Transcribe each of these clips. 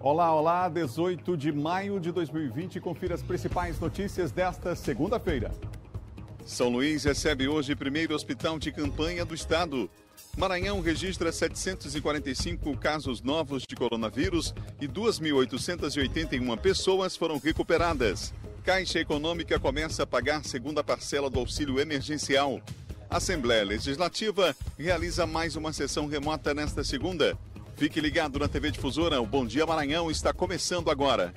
Olá, olá, 18 de maio de 2020. Confira as principais notícias desta segunda-feira. São Luís recebe hoje o primeiro hospital de campanha do estado. Maranhão registra 745 casos novos de coronavírus e 2.881 pessoas foram recuperadas. Caixa Econômica começa a pagar segunda parcela do auxílio emergencial. A Assembleia Legislativa realiza mais uma sessão remota nesta segunda. Fique ligado na TV Difusora, o Bom Dia Maranhão está começando agora.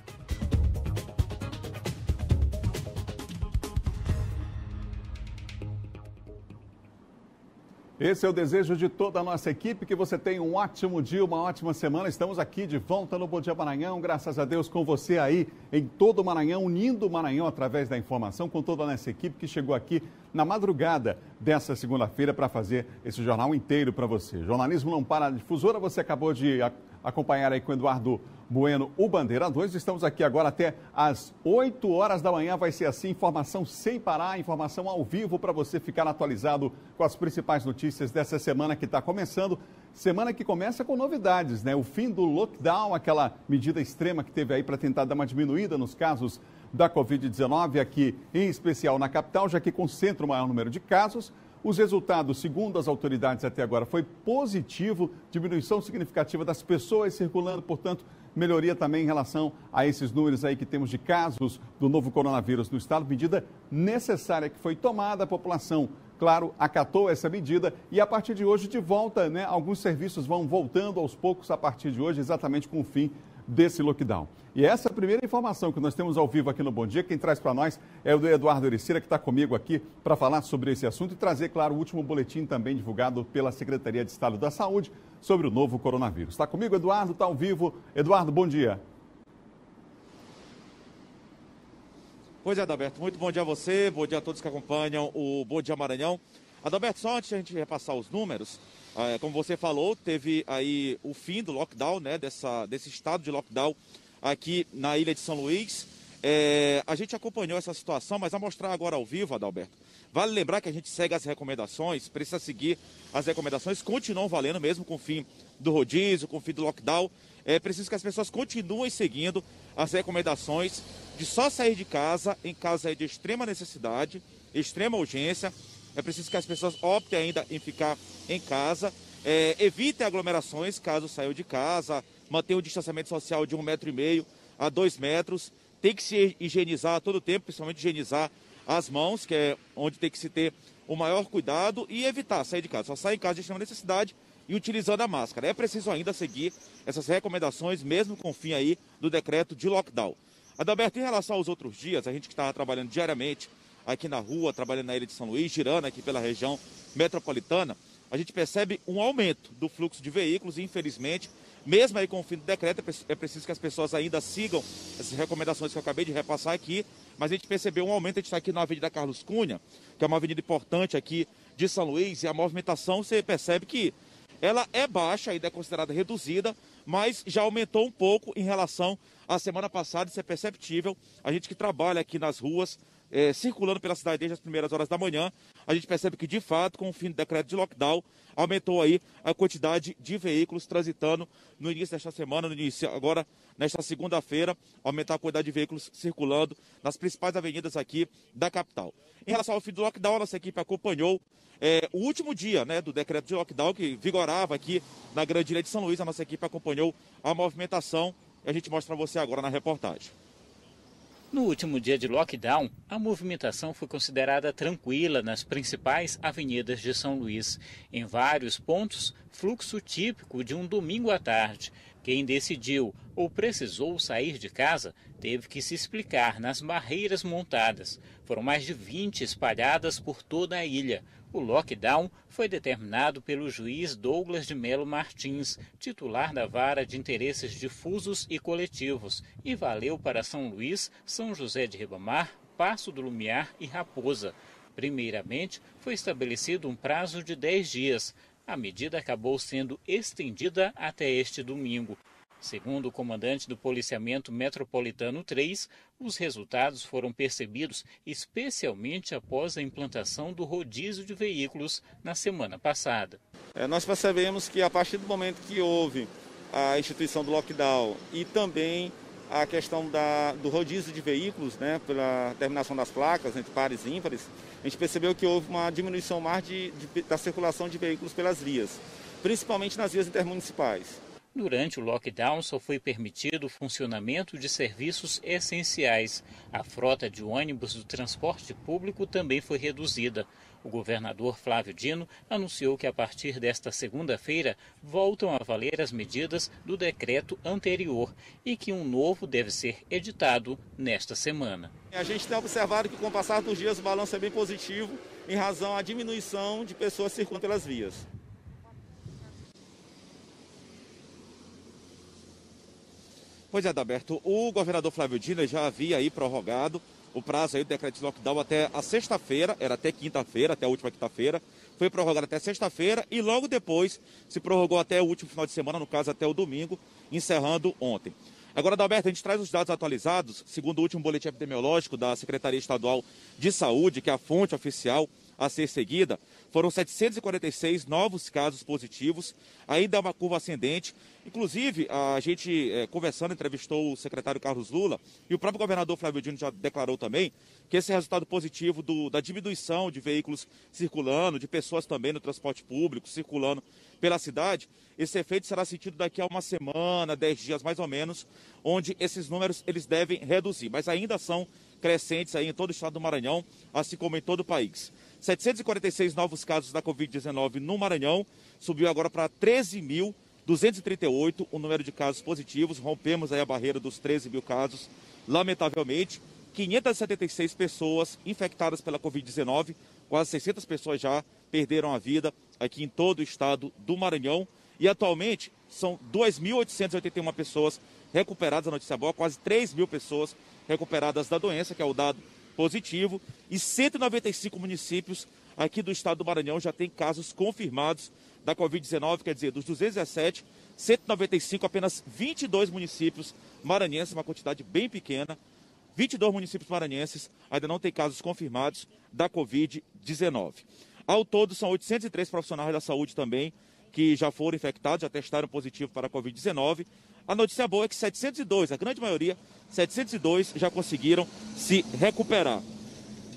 Esse é o desejo de toda a nossa equipe, que você tenha um ótimo dia, uma ótima semana. Estamos aqui de volta no Bom Dia Maranhão, graças a Deus com você aí em todo o Maranhão, unindo o Maranhão através da informação, com toda a nossa equipe que chegou aqui na madrugada dessa segunda-feira para fazer esse jornal inteiro para você. Jornalismo não para, Difusora, você acabou de acompanhar aí com o Eduardo Bueno, o Bandeira 2. Estamos aqui agora até às 8 horas da manhã, vai ser assim, informação sem parar, informação ao vivo para você ficar atualizado com as principais notícias dessa semana que está começando. Semana que começa com novidades, né? O fim do lockdown, aquela medida extrema que teve aí para tentar dar uma diminuída nos casos da Covid-19 aqui, em especial na capital, já que concentra o maior número de casos. Os resultados, segundo as autoridades até agora, foi positivo, diminuição significativa das pessoas circulando, portanto, melhoria também em relação a esses números aí que temos de casos do novo coronavírus no estado, medida necessária que foi tomada, a população, claro, acatou essa medida e a partir de hoje de volta, né, alguns serviços vão voltando aos poucos a partir de hoje, exatamente com o fim desse lockdown. E essa é a primeira informação que nós temos ao vivo aqui no Bom Dia. Quem traz para nós é o Eduardo Ericira, que está comigo aqui para falar sobre esse assunto e trazer, claro, o último boletim também divulgado pela Secretaria de Estado da Saúde sobre o novo coronavírus. Está comigo, Eduardo? Está ao vivo. Eduardo, bom dia. Pois é, Adalberto, muito bom dia a você, bom dia a todos que acompanham o Bom Dia Maranhão. Adalberto, só antes de a gente repassar os números, como você falou, teve aí o fim do lockdown, né, desse estado de lockdown aqui na ilha de São Luís. A gente acompanhou essa situação, mas a mostrar agora ao vivo, Adalberto, vale lembrar que a gente segue as recomendações, precisa seguir as recomendações, continuam valendo mesmo com o fim do rodízio, com o fim do lockdown. É preciso que as pessoas continuem seguindo as recomendações de só sair de casa em caso de extrema necessidade, extrema urgência. É preciso que as pessoas optem ainda em ficar em casa, evitem aglomerações caso saiam de casa, mantenham o distanciamento social de 1,5 metro a 2 metros, tem que se higienizar a todo tempo, principalmente higienizar as mãos, que é onde tem que se ter o maior cuidado e evitar sair de casa, só sair em caso de extrema necessidade e utilizando a máscara. É preciso ainda seguir essas recomendações, mesmo com o fim aí do decreto de lockdown. Adalberto, em relação aos outros dias, a gente que estava trabalhando diariamente aqui na rua, trabalhando na ilha de São Luís, girando aqui pela região metropolitana, a gente percebe um aumento do fluxo de veículos e, infelizmente, mesmo aí com o fim do decreto, é preciso que as pessoas ainda sigam essas recomendações que eu acabei de repassar aqui, mas a gente percebeu um aumento. A gente está aqui na Avenida Carlos Cunha, que é uma avenida importante aqui de São Luís, e a movimentação, você percebe que ela é baixa, ainda é considerada reduzida, mas já aumentou um pouco em relação à semana passada, isso é perceptível. A gente que trabalha aqui nas ruas, circulando pela cidade desde as primeiras horas da manhã, a gente percebe que, de fato, com o fim do decreto de lockdown, aumentou aí a quantidade de veículos transitando no início desta semana, agora, nesta segunda-feira, aumentar a quantidade de veículos circulando nas principais avenidas aqui da capital. Em relação ao fim do lockdown, a nossa equipe acompanhou o último dia, né, do decreto de lockdown que vigorava aqui na Grande Ilha de São Luís. A nossa equipe acompanhou a movimentação e a gente mostra para você agora na reportagem. No último dia de lockdown, a movimentação foi considerada tranquila nas principais avenidas de São Luís. Em vários pontos, fluxo típico de um domingo à tarde. Quem decidiu ou precisou sair de casa teve que se explicar nas barreiras montadas. Foram mais de 20 espalhadas por toda a ilha. O lockdown foi determinado pelo juiz Douglas de Melo Martins, titular da Vara de Interesses Difusos e Coletivos, e valeu para São Luís, São José de Ribamar, Paço do Lumiar e Raposa. Primeiramente, foi estabelecido um prazo de 10 dias. A medida acabou sendo estendida até este domingo. Segundo o comandante do Policiamento Metropolitano 3, os resultados foram percebidos especialmente após a implantação do rodízio de veículos na semana passada. Nós percebemos que a partir do momento que houve a instituição do lockdown e também a questão do rodízio de veículos, né, pela terminação das placas entre pares e ímpares, a gente percebeu que houve uma diminuição mais da circulação de veículos pelas vias, principalmente nas vias intermunicipais. Durante o lockdown, só foi permitido o funcionamento de serviços essenciais. A frota de ônibus do transporte público também foi reduzida. O governador Flávio Dino anunciou que a partir desta segunda-feira voltam a valer as medidas do decreto anterior e que um novo deve ser editado nesta semana. A gente tem observado que com o passar dos dias o balanço é bem positivo em razão à diminuição de pessoas circulando pelas vias. Pois é, Adalberto, o governador Flávio Dino já havia aí prorrogado o prazo aí do decreto de lockdown até a sexta-feira, era até quinta-feira, até a última quinta-feira, foi prorrogado até sexta-feira e logo depois se prorrogou até o último final de semana, no caso até o domingo, encerrando ontem. Agora, Adalberto, a gente traz os dados atualizados, segundo o último boletim epidemiológico da Secretaria Estadual de Saúde, que é a fonte oficial a ser seguida, foram 746 novos casos positivos, ainda é uma curva ascendente. Inclusive, a gente, conversando, entrevistou o secretário Carlos Lula e o próprio governador Flávio Dino já declarou também que esse resultado positivo da diminuição de veículos circulando, de pessoas também no transporte público circulando pela cidade, esse efeito será sentido daqui a uma semana, 10 dias mais ou menos, onde esses números eles devem reduzir, mas ainda são crescentes aí em todo o estado do Maranhão, assim como em todo o país. 746 novos casos da Covid-19 no Maranhão, subiu agora para 13.238 o número de casos positivos, rompemos aí a barreira dos 13 mil casos, lamentavelmente. 576 pessoas infectadas pela Covid-19, quase 600 pessoas já perderam a vida aqui em todo o estado do Maranhão e atualmente são 2.881 pessoas recuperadas, a notícia boa, quase 3 mil pessoas recuperadas da doença, que é o dado positivo, e 195 municípios aqui do estado do Maranhão já têm casos confirmados da Covid-19, quer dizer, dos 217, 195, apenas 22 municípios maranhenses, uma quantidade bem pequena, 22 municípios maranhenses ainda não têm casos confirmados da Covid-19. Ao todo, são 803 profissionais da saúde também que já foram infectados, já testaram positivo para a Covid-19. A notícia boa é que 702, a grande maioria, 702 já conseguiram se recuperar.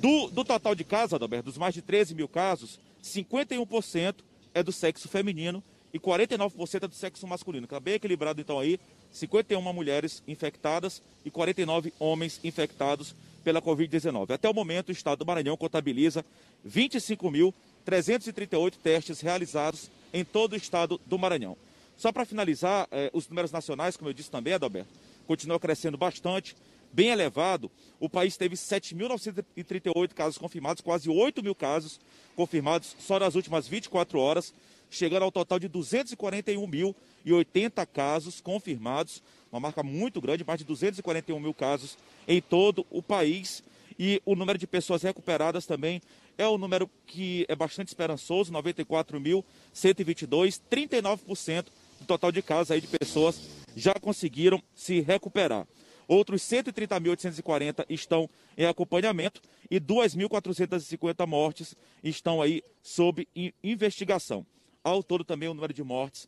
Do total de casos, Adalberto, dos mais de 13 mil casos, 51% é do sexo feminino e 49% é do sexo masculino. Está bem equilibrado então aí, 51 mulheres infectadas e 49 homens infectados pela Covid-19. Até o momento, o estado do Maranhão contabiliza 25.338 testes realizados em todo o estado do Maranhão. Só para finalizar, os números nacionais, como eu disse também, Adalberto, continua crescendo bastante, bem elevado. O país teve 7.938 casos confirmados, quase 8 mil casos confirmados só nas últimas 24 horas, chegando ao total de 241.080 casos confirmados, uma marca muito grande, mais de 241 mil casos em todo o país. E o número de pessoas recuperadas também é um número que é bastante esperançoso, 94.122, 39% do total de casos aí de pessoas já conseguiram se recuperar. Outros 130.840 estão em acompanhamento e 2.450 mortes estão aí sob investigação. Ao todo também o número de mortes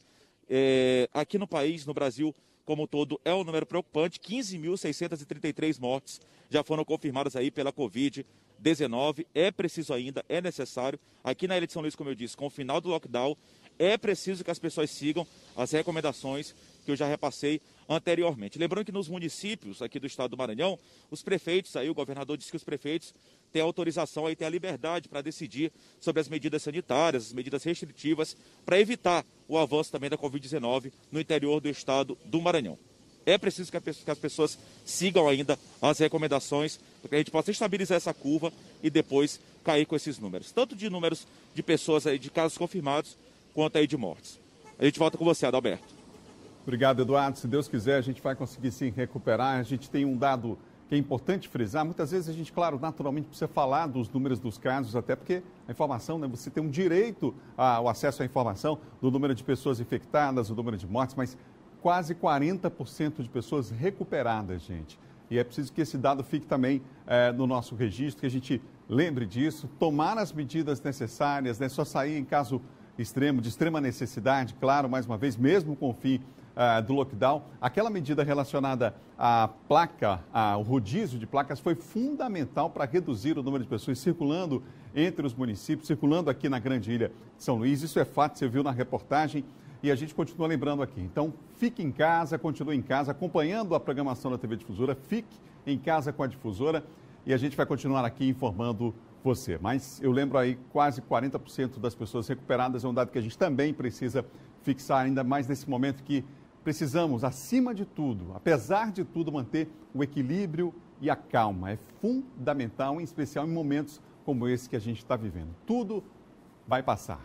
aqui no país, no Brasil como um todo, é um número preocupante. 15.633 mortes já foram confirmadas aí pela Covid-19. É preciso ainda, é necessário, aqui na Ilha de São Luís, como eu disse, com o final do lockdown, é preciso que as pessoas sigam as recomendações que eu já repassei anteriormente. Lembrando que nos municípios aqui do estado do Maranhão, os prefeitos, aí o governador disse que os prefeitos têm autorização, aí têm a liberdade para decidir sobre as medidas sanitárias, as medidas restritivas, para evitar o avanço também da Covid-19 no interior do estado do Maranhão. É preciso que as pessoas sigam ainda as recomendações, para que a gente possa estabilizar essa curva e depois cair com esses números. Tanto de números de pessoas aí, de casos confirmados, quanto aí de mortes. A gente volta com você, Adalberto. Obrigado, Eduardo. Se Deus quiser, a gente vai conseguir sim recuperar. A gente tem um dado que é importante frisar. Muitas vezes a gente, claro, naturalmente precisa falar dos números dos casos, até porque a informação, né, você tem um direito ao acesso à informação do número de pessoas infectadas, o número de mortes, mas quase 40% de pessoas recuperadas, gente. E é preciso que esse dado fique também no nosso registro, que a gente lembre disso, tomar as medidas necessárias, né, só sair em caso extremo, de extrema necessidade, claro, mais uma vez, mesmo com o fim do lockdown, aquela medida relacionada à placa, ao rodízio de placas, foi fundamental para reduzir o número de pessoas circulando entre os municípios, circulando aqui na Grande Ilha de São Luís. Isso é fato, você viu na reportagem e a gente continua lembrando aqui. Então, fique em casa, continue em casa, acompanhando a programação da TV Difusora, fique em casa com a Difusora e a gente vai continuar aqui informando você. Mas eu lembro aí, quase 40% das pessoas recuperadas, é um dado que a gente também precisa fixar, ainda mais nesse momento que precisamos, acima de tudo, apesar de tudo, manter o equilíbrio e a calma. É fundamental, em especial em momentos como esse que a gente está vivendo. Tudo vai passar.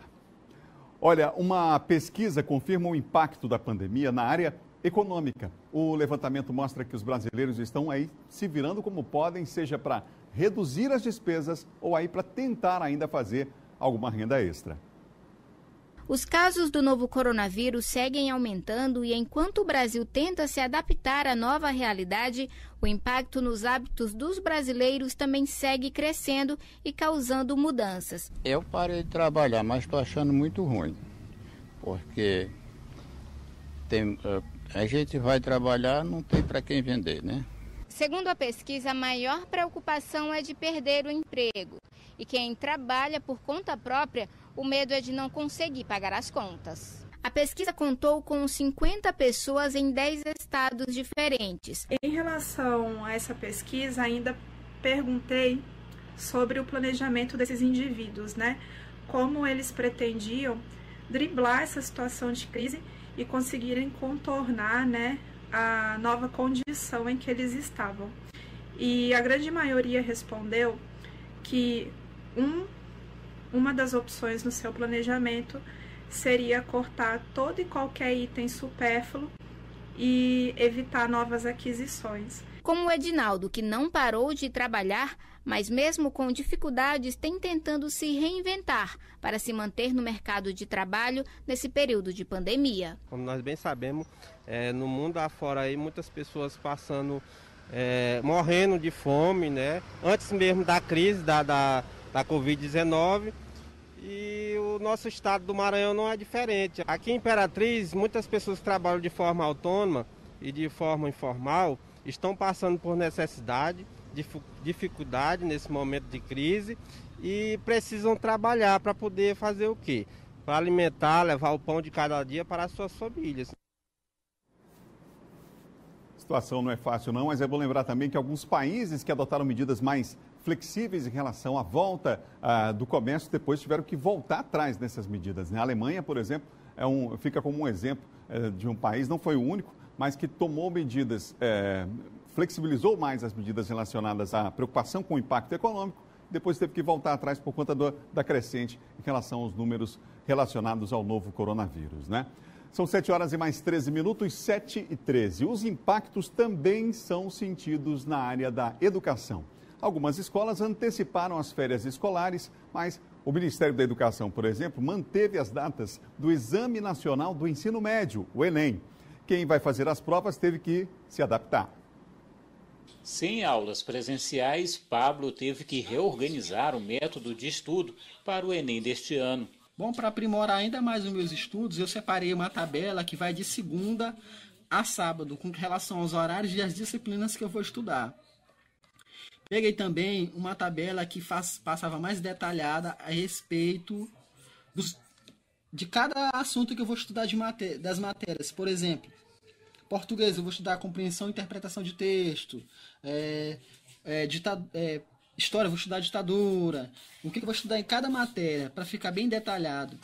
Olha, uma pesquisa confirma o impacto da pandemia na área econômica. O levantamento mostra que os brasileiros estão aí se virando como podem, seja para reduzir as despesas ou aí para tentar ainda fazer alguma renda extra. Os casos do novo coronavírus seguem aumentando e enquanto o Brasil tenta se adaptar à nova realidade, o impacto nos hábitos dos brasileiros também segue crescendo e causando mudanças. Eu parei de trabalhar, mas estou achando muito ruim, porque a gente vai trabalhar, não tem para quem vender, né? Segundo a pesquisa, a maior preocupação é de perder o emprego. E quem trabalha por conta própria, o medo é de não conseguir pagar as contas. A pesquisa contou com 50 pessoas em 10 estados diferentes. Em relação a essa pesquisa, ainda perguntei sobre o planejamento desses indivíduos, né? Como eles pretendiam driblar essa situação de crise e conseguirem contornar, né, a nova condição em que eles estavam. E a grande maioria respondeu que uma das opções no seu planejamento seria cortar todo e qualquer item supérfluo e evitar novas aquisições. Como o Edinaldo, que não parou de trabalhar, mas mesmo com dificuldades tem tentando se reinventar para se manter no mercado de trabalho nesse período de pandemia. Como nós bem sabemos, no mundo afora aí muitas pessoas passando, morrendo de fome, né? Antes mesmo da crise da Covid-19, e o nosso estado do Maranhão não é diferente. Aqui em Imperatriz, muitas pessoas que trabalham de forma autônoma e de forma informal estão passando por necessidade, dificuldade nesse momento de crise e precisam trabalhar para poder fazer o quê? Para alimentar, levar o pão de cada dia para as suas famílias. A situação não é fácil não, mas é bom lembrar também que alguns países que adotaram medidas mais flexíveis em relação à volta do comércio depois tiveram que voltar atrás nessas medidas, né? A Alemanha, por exemplo, fica como um exemplo de um país, não foi o único, mas que tomou medidas, flexibilizou mais as medidas relacionadas à preocupação com o impacto econômico, depois teve que voltar atrás por conta da crescente em relação aos números relacionados ao novo coronavírus, né? São 7 horas e mais 13 minutos, 7h13. Os impactos também são sentidos na área da educação. Algumas escolas anteciparam as férias escolares, mas o Ministério da Educação, por exemplo, manteve as datas do Exame Nacional do Ensino Médio, o Enem. Quem vai fazer as provas teve que se adaptar. Sem aulas presenciais, Pablo teve que reorganizar o método de estudo para o Enem deste ano. Bom, para aprimorar ainda mais os meus estudos, eu separei uma tabela que vai de segunda a sábado, com relação aos horários e às disciplinas que eu vou estudar. Peguei também uma tabela que passava mais detalhada a respeito de cada assunto que eu vou estudar das matérias. Por exemplo, português, eu vou estudar compreensão e interpretação de texto. História, eu vou estudar ditadura. O que eu vou estudar em cada matéria, para ficar bem detalhado.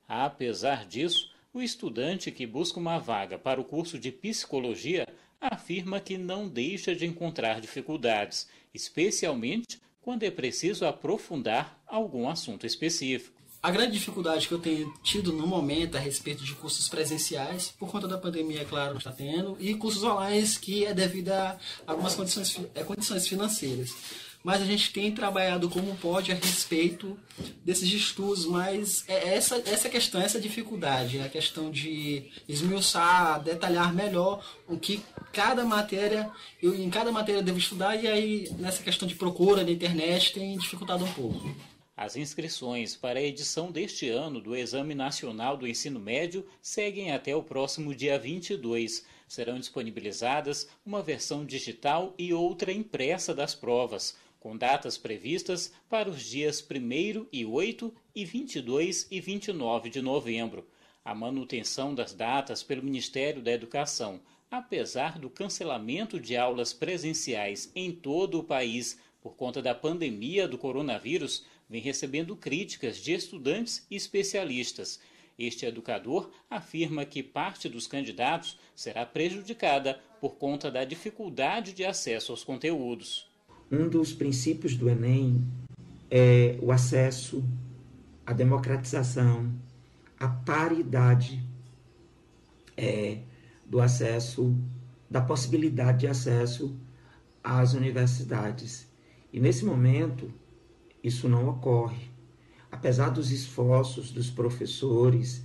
Apesar disso, o estudante que busca uma vaga para o curso de psicologia afirma que não deixa de encontrar dificuldades, especialmente quando é preciso aprofundar algum assunto específico. A grande dificuldade que eu tenho tido no momento a respeito de cursos presenciais, por conta da pandemia, é claro, está tendo, e cursos online que é devido a algumas condições financeiras. Mas a gente tem trabalhado como pode a respeito desses estudos, mas essa questão, essa dificuldade, a questão de esmiuçar, detalhar melhor o que cada matéria, em cada matéria eu devo estudar, e aí nessa questão de procura na internet tem dificultado um pouco. As inscrições para a edição deste ano do Exame Nacional do Ensino Médio seguem até o próximo dia 22. Serão disponibilizadas uma versão digital e outra impressa das provas, com datas previstas para os dias 1º e 8 e 22 e 29 de novembro. A manutenção das datas pelo Ministério da Educação, apesar do cancelamento de aulas presenciais em todo o país por conta da pandemia do coronavírus, vem recebendo críticas de estudantes e especialistas. Este educador afirma que parte dos candidatos será prejudicada por conta da dificuldade de acesso aos conteúdos. Um dos princípios do Enem é o acesso, a democratização, a paridade do acesso, da possibilidade de acesso às universidades. E nesse momento, isso não ocorre. Apesar dos esforços dos professores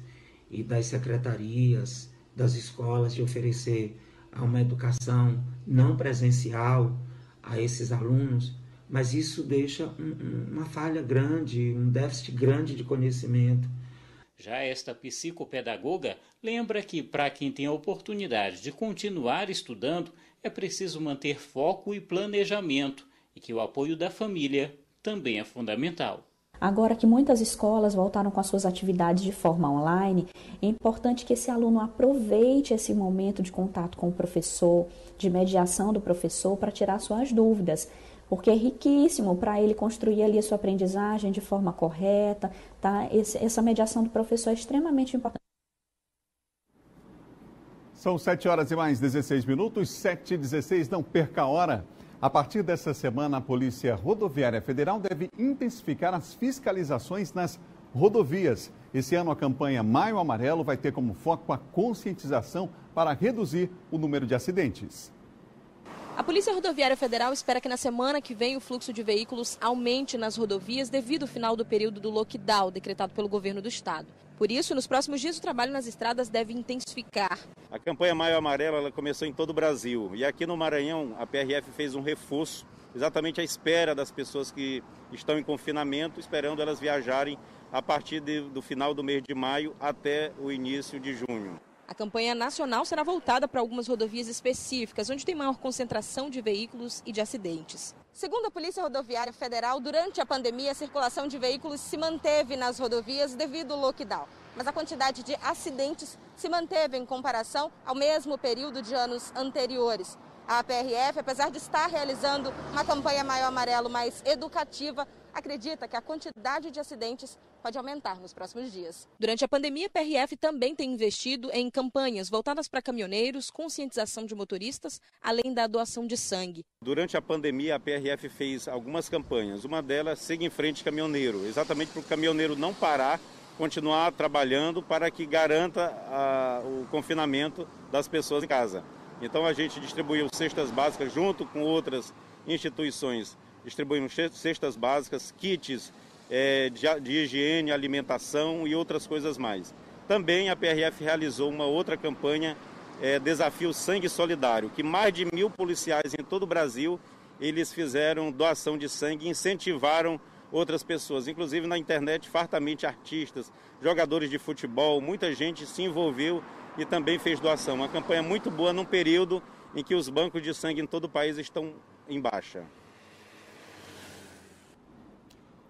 e das secretarias, das escolas de oferecer uma educação não presencial a esses alunos, mas isso deixa uma falha grande, um déficit grande de conhecimento. Já esta psicopedagoga lembra que, para quem tem a oportunidade de continuar estudando, é preciso manter foco e planejamento, e que o apoio da família também é fundamental. Agora que muitas escolas voltaram com as suas atividades de forma online, é importante que esse aluno aproveite esse momento de contato com o professor, de mediação do professor, para tirar suas dúvidas, porque é riquíssimo para ele construir ali a sua aprendizagem de forma correta, tá? Essa mediação do professor é extremamente importante. São 7h16, 7h16, não perca a hora. A partir dessa semana, a Polícia Rodoviária Federal deve intensificar as fiscalizações nas rodovias. Esse ano, a campanha Maio Amarelo vai ter como foco a conscientização para reduzir o número de acidentes. A Polícia Rodoviária Federal espera que na semana que vem o fluxo de veículos aumente nas rodovias devido ao final do período do lockdown decretado pelo governo do estado. Por isso, nos próximos dias, o trabalho nas estradas deve intensificar. A campanha Maio Amarelo ela começou em todo o Brasil e aqui no Maranhão a PRF fez um reforço exatamente à espera das pessoas que estão em confinamento, esperando elas viajarem a partir do final do mês de maio até o início de junho. A campanha nacional será voltada para algumas rodovias específicas, onde tem maior concentração de veículos e de acidentes. Segundo a Polícia Rodoviária Federal, durante a pandemia, a circulação de veículos se manteve nas rodovias devido ao lockdown. Mas a quantidade de acidentes se manteve em comparação ao mesmo período de anos anteriores. A PRF, apesar de estar realizando uma campanha Maio Amarelo mais educativa, acredita que a quantidade de acidentes pode aumentar nos próximos dias. Durante a pandemia, a PRF também tem investido em campanhas voltadas para caminhoneiros, conscientização de motoristas, além da doação de sangue. Durante a pandemia, a PRF fez algumas campanhas. Uma delas, Siga em Frente Caminhoneiro, exatamente para o caminhoneiro não parar, continuar trabalhando para que garanta o confinamento das pessoas em casa. Então a gente distribuiu cestas básicas junto com outras instituições. Distribuímos cestas básicas, kits de higiene, alimentação e outras coisas mais. Também a PRF realizou uma outra campanha, Desafio Sangue Solidário, que mais de 1.000 policiais em todo o Brasil, eles fizeram doação de sangue e incentivaram outras pessoas. Inclusive na internet, fartamente artistas, jogadores de futebol, muita gente se envolveu e também fez doação. Uma campanha muito boa num período em que os bancos de sangue em todo o país estão em baixa.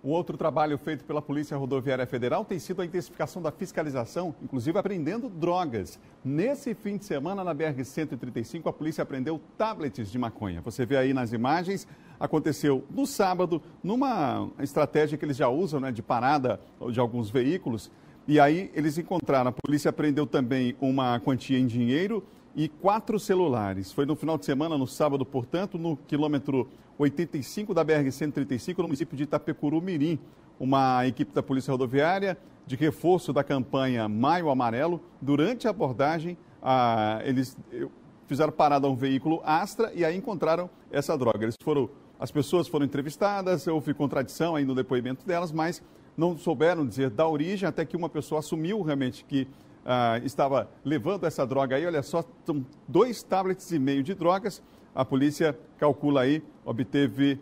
Um outro trabalho feito pela Polícia Rodoviária Federal tem sido a intensificação da fiscalização, inclusive apreendendo drogas. Nesse fim de semana, na BR-135, a polícia apreendeu tablets de maconha. Você vê aí nas imagens, aconteceu no sábado, numa estratégia que eles já usam, né, de parada de alguns veículos. E aí eles encontraram, a polícia apreendeu também uma quantia em dinheiro e 4 celulares. Foi no final de semana, no sábado, portanto, no quilômetro 85 da BR-135, no município de Itapecuru-Mirim. Uma equipe da Polícia Rodoviária, de reforço da campanha Maio Amarelo, durante a abordagem, eles fizeram parada a um veículo Astra e aí encontraram essa droga. As pessoas foram entrevistadas, houve contradição aí no depoimento delas, mas não souberam dizer da origem, até que uma pessoa assumiu realmente que estava levando essa droga aí. Olha só, são 2,5 tablets de drogas. A polícia calcula aí, obteve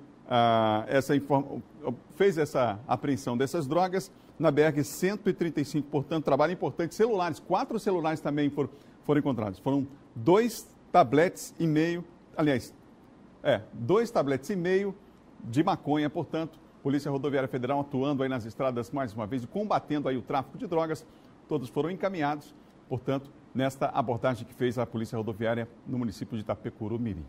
fez essa apreensão dessas drogas na BR-135, portanto, trabalho importante. Celulares, 4 celulares também foram encontrados. Foram 2 tabletes e meio, aliás, 2 tabletes e meio de maconha, portanto, Polícia Rodoviária Federal atuando aí nas estradas mais uma vez e combatendo aí o tráfico de drogas. Todos foram encaminhados, portanto, nesta abordagem que fez a Polícia Rodoviária no município de Itapecuru-Mirim.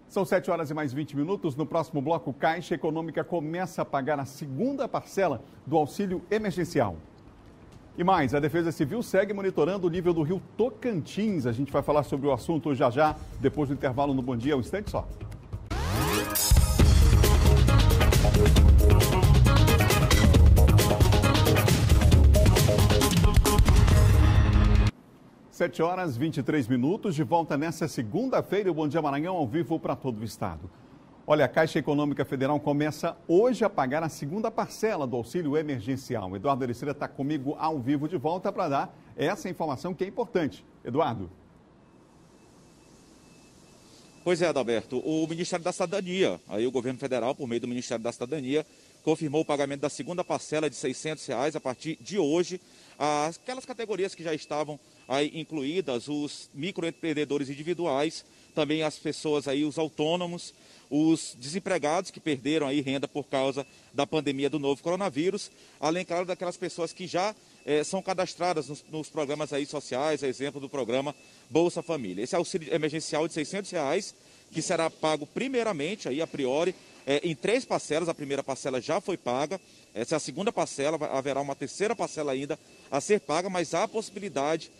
São 7 horas e mais 20 minutos. No próximo bloco, Caixa Econômica começa a pagar a segunda parcela do auxílio emergencial. E mais, a Defesa Civil segue monitorando o nível do rio Tocantins. A gente vai falar sobre o assunto já, depois do intervalo no Bom Dia, um instante só. 7 horas e 23 minutos, de volta nessa segunda-feira, o Bom Dia Maranhão ao vivo para todo o estado. Olha, a Caixa Econômica Federal começa hoje a pagar a segunda parcela do auxílio emergencial. Eduardo Ericeira está comigo ao vivo de volta para dar essa informação que é importante. Eduardo. Pois é, Adalberto, o Ministério da Cidadania, aí o governo federal, por meio do Ministério da Cidadania, confirmou o pagamento da segunda parcela de R$ 600 a partir de hoje. Aquelas categorias que já estavam aí incluídas, os microempreendedores individuais, também as pessoas aí, os autônomos, os desempregados que perderam aí renda por causa da pandemia do novo coronavírus, além, claro, daquelas pessoas que já são cadastradas nos programas aí sociais, a exemplo do programa Bolsa Família. Esse auxílio emergencial de R$ 600, que será pago primeiramente, aí a priori, em 3 parcelas. A primeira parcela já foi paga, essa é a segunda parcela, haverá uma terceira parcela ainda a ser paga, mas há a possibilidade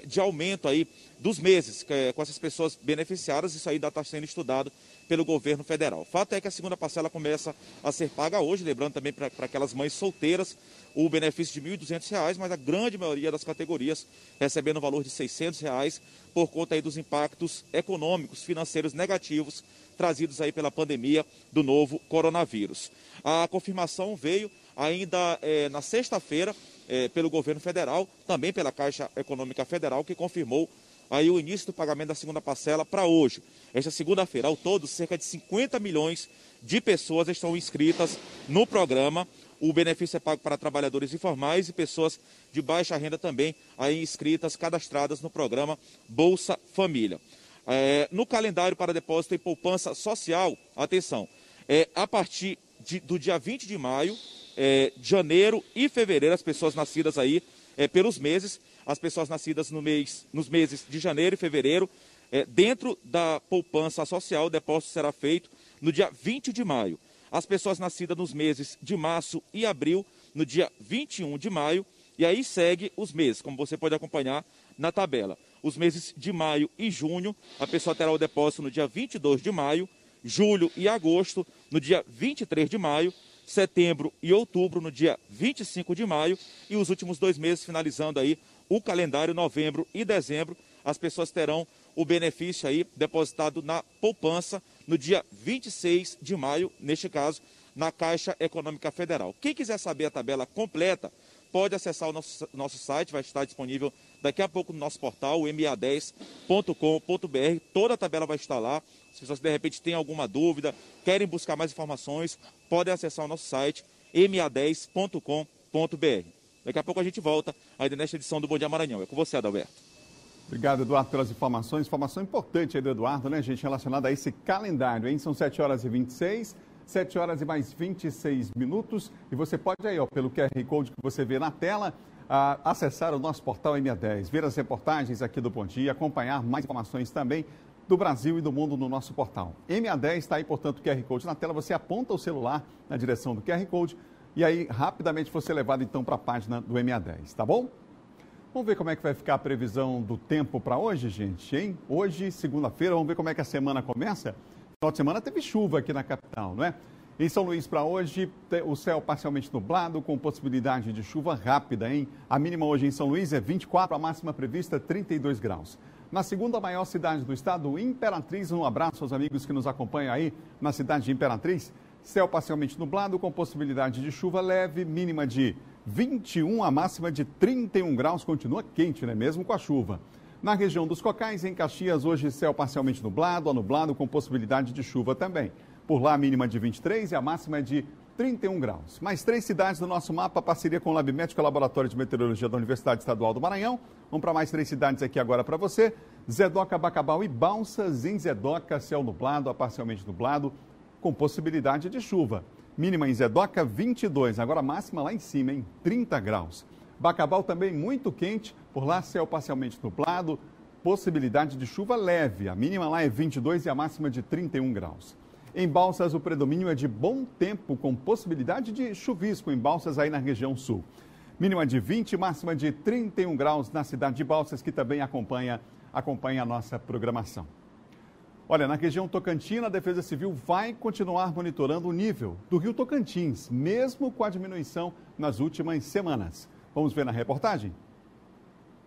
de aumento aí dos meses com essas pessoas beneficiadas. Isso ainda está sendo estudado pelo governo federal. O fato é que a segunda parcela começa a ser paga hoje, lembrando também para aquelas mães solteiras o benefício de R$ 1.200, mas a grande maioria das categorias recebendo o valor de R$ 600 por conta aí dos impactos econômicos, financeiros negativos trazidos aí pela pandemia do novo coronavírus. A confirmação veio ainda na sexta-feira pelo governo federal, também pela Caixa Econômica Federal, que confirmou aí o início do pagamento da segunda parcela para hoje. Esta segunda-feira, ao todo, cerca de 50 milhões de pessoas estão inscritas no programa. O benefício é pago para trabalhadores informais e pessoas de baixa renda também aí inscritas, cadastradas no programa Bolsa Família. No calendário para depósito em poupança social, atenção, a partir do dia 20 de maio, janeiro e fevereiro, as pessoas nascidas aí pelos meses, as pessoas nascidas nos meses de janeiro e fevereiro, dentro da poupança social, o depósito será feito no dia 20 de maio. As pessoas nascidas nos meses de março e abril, no dia 21 de maio, e aí segue os meses, como você pode acompanhar na tabela. Os meses de maio e junho, a pessoa terá o depósito no dia 22 de maio, julho e agosto, no dia 23 de maio, setembro e outubro, no dia 25 de maio, e os últimos 2 meses, finalizando aí o calendário, novembro e dezembro, as pessoas terão o benefício aí depositado na poupança no dia 26 de maio, neste caso, na Caixa Econômica Federal. Quem quiser saber a tabela completa, pode acessar o nosso site, vai estar disponível daqui a pouco no nosso portal, ma10.com.br. Toda a tabela vai estar lá. Se vocês de repente têm alguma dúvida, querem buscar mais informações, podem acessar o nosso site, ma10.com.br. Daqui a pouco a gente volta ainda nesta edição do Bom Dia Maranhão. É com você, Adalberto. Obrigado, Eduardo, pelas informações. Informação importante aí do Eduardo, né, gente, relacionada a esse calendário, hein? São 7 horas e 26, 7 horas e mais 26 minutos. E você pode aí, ó, pelo QR Code que você vê na tela, acessar o nosso portal MA10, ver as reportagens aqui do Bom Dia, acompanhar mais informações também do Brasil e do mundo no nosso portal. MA10 está aí, portanto, o QR Code na tela. Você aponta o celular na direção do QR Code e aí rapidamente você é levado então para a página do MA10, tá bom? Vamos ver como é que vai ficar a previsão do tempo para hoje, gente, hein? Hoje, segunda-feira, vamos ver como é que a semana começa. No final de semana teve chuva aqui na capital, não é? Em São Luís para hoje, o céu parcialmente nublado, com possibilidade de chuva rápida, hein? A mínima hoje em São Luís é 24, a máxima prevista 32 graus. Na segunda maior cidade do estado, Imperatriz, um abraço aos amigos que nos acompanham aí na cidade de Imperatriz. Céu parcialmente nublado, com possibilidade de chuva leve, mínima de 21, a máxima de 31 graus, continua quente, né? Mesmo com a chuva. Na região dos Cocais, em Caxias, hoje céu parcialmente nublado, a nublado com possibilidade de chuva também. Por lá, a mínima de 23 e a máxima é de 31 graus. Mais 3 cidades do nosso mapa, parceria com o LabMédico, Laboratório de Meteorologia da Universidade Estadual do Maranhão. Vamos para mais 3 cidades aqui agora para você. Zedoca, Bacabal e Balsas. Em Zedoca, céu nublado a parcialmente nublado, com possibilidade de chuva. Mínima em Zedoca, 22. Agora máxima lá em cima, em 30 graus. Bacabal também muito quente. Por lá, céu parcialmente nublado, possibilidade de chuva leve. A mínima lá é 22 e a máxima de 31 graus. Em Balsas, o predomínio é de bom tempo, com possibilidade de chuvisco em Balsas, aí na região sul. Mínima de 20, máxima de 31 graus na cidade de Balsas, que também acompanha a nossa programação. Olha, na região Tocantina, a Defesa Civil vai continuar monitorando o nível do rio Tocantins, mesmo com a diminuição nas últimas semanas. Vamos ver na reportagem?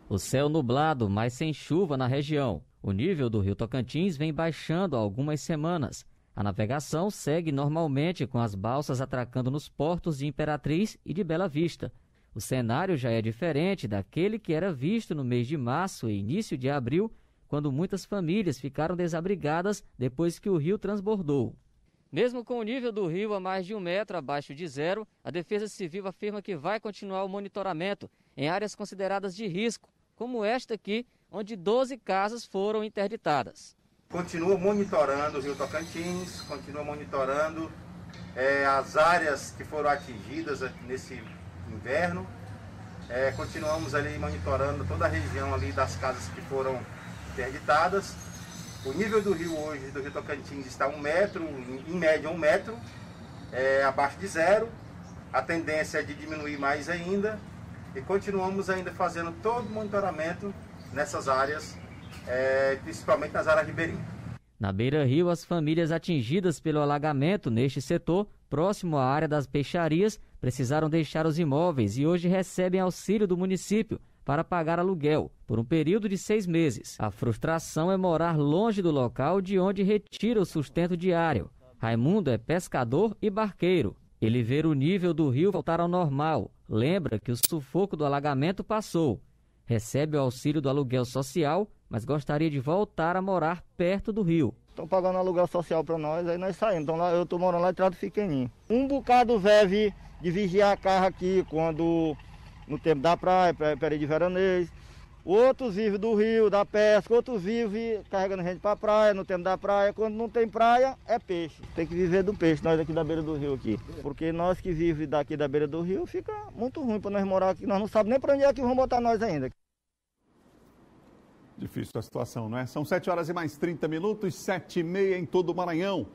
O céu nublado, mas sem chuva na região. O nível do rio Tocantins vem baixando há algumas semanas. A navegação segue normalmente, com as balsas atracando nos portos de Imperatriz e de Bela Vista. O cenário já é diferente daquele que era visto no mês de março e início de abril, quando muitas famílias ficaram desabrigadas depois que o rio transbordou. Mesmo com o nível do rio a mais de 1 metro abaixo de zero, a Defesa Civil afirma que vai continuar o monitoramento em áreas consideradas de risco, como esta aqui, onde 12 casas foram interditadas. Continua monitorando o rio Tocantins, continua monitorando as áreas que foram atingidas nesse inverno. Continuamos ali monitorando toda a região ali das casas que foram interditadas. O nível do rio hoje, do rio Tocantins, está 1 metro, em média 1 metro, abaixo de zero. A tendência é de diminuir mais ainda. E continuamos ainda fazendo todo o monitoramento nessas áreas, principalmente nas áreas ribeirinhas. Na beira-rio, as famílias atingidas pelo alagamento neste setor, próximo à área das peixarias, precisaram deixar os imóveis e hoje recebem auxílio do município para pagar aluguel por um período de 6 meses. A frustração é morar longe do local de onde retira o sustento diário. Raimundo é pescador e barqueiro. Ele vê o nível do rio voltar ao normal. Lembra que o sufoco do alagamento passou. Recebe o auxílio do aluguel social, mas gostaria de voltar a morar perto do rio. Estão pagando aluguel social para nós, aí nós saímos. Então lá, eu estou morando lá em Trado Fiqueninho. Um bocado velho de vigiar a carro aqui quando no tempo da praia, período de veranês. Outros vivem do rio, da pesca, outros vivem carregando gente para a praia, no tempo da praia. Quando não tem praia, é peixe. Tem que viver do peixe, nós aqui da beira do rio aqui. Porque nós que vivemos daqui da beira do rio, fica muito ruim para nós morar aqui. Nós não sabemos nem para onde é que vão botar nós ainda. Difícil a situação, não é? São 7 horas e mais 30 minutos, 7h30 em todo o Maranhão.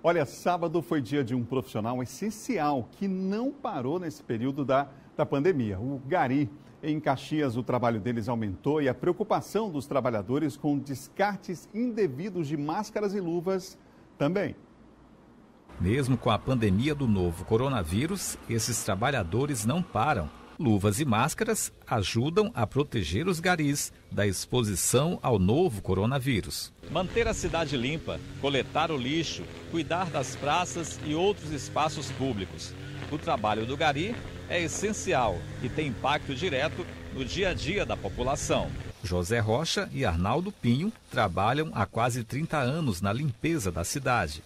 Olha, sábado foi dia de um profissional essencial que não parou nesse período da pandemia. O Gari. Em Caxias, o trabalho deles aumentou e a preocupação dos trabalhadores com descartes indevidos de máscaras e luvas também. Mesmo com a pandemia do novo coronavírus, esses trabalhadores não param. Luvas e máscaras ajudam a proteger os garis da exposição ao novo coronavírus. Manter a cidade limpa, coletar o lixo, cuidar das praças e outros espaços públicos. O trabalho do gari é essencial e tem impacto direto no dia a dia da população. José Rocha e Arnaldo Pinho trabalham há quase 30 anos na limpeza da cidade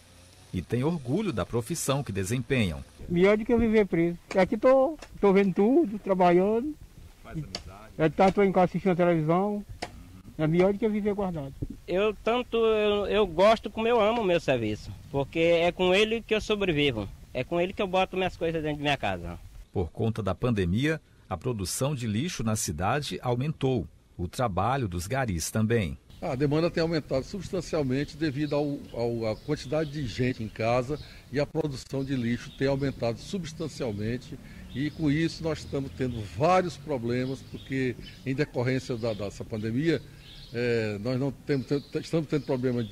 e têm orgulho da profissão que desempenham. Melhor do que eu viver preso. Aqui estou vendo tudo, trabalhando. Faz amizade. Estou em casa assistindo a televisão. É melhor do que eu viver guardado. Eu gosto como eu amo o meu serviço, porque é com ele que eu sobrevivo. É com ele que eu boto minhas coisas dentro de minha casa. Por conta da pandemia, a produção de lixo na cidade aumentou. O trabalho dos garis também. A demanda tem aumentado substancialmente devido à quantidade de gente em casa e a produção de lixo tem aumentado substancialmente. E com isso nós estamos tendo vários problemas, porque em decorrência dessa pandemia, nós não estamos tendo problema